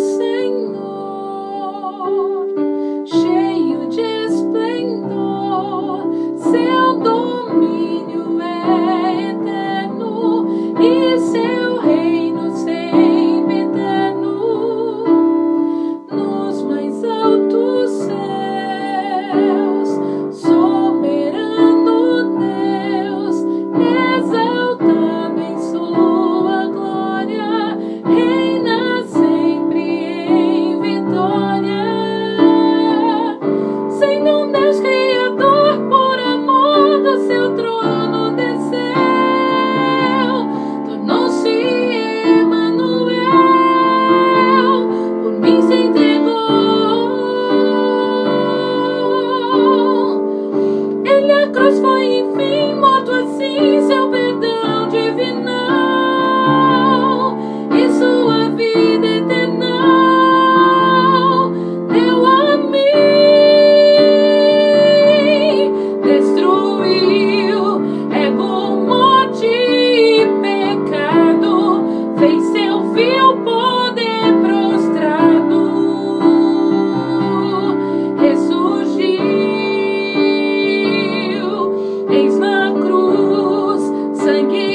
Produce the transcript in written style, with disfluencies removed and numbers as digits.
Senhor, cheio de esplendor, seu domínio é eterno e seu reino sempre eterno. Nos mais altos céus, soberano Deus, exaltado em sua glória, reina sempre em vitória. Sendo um Deus criador, por amor do seu trono desceu, tornou-se Emanuel, por mim se entregou. Ele a cruz foi enfim morto, assim seu perdão divinal e sua vida eternal deu a mim. Destruiu ego, morte e pecado, fez seu vil poder prostrado, ressurgiu, eis na cruz, sangue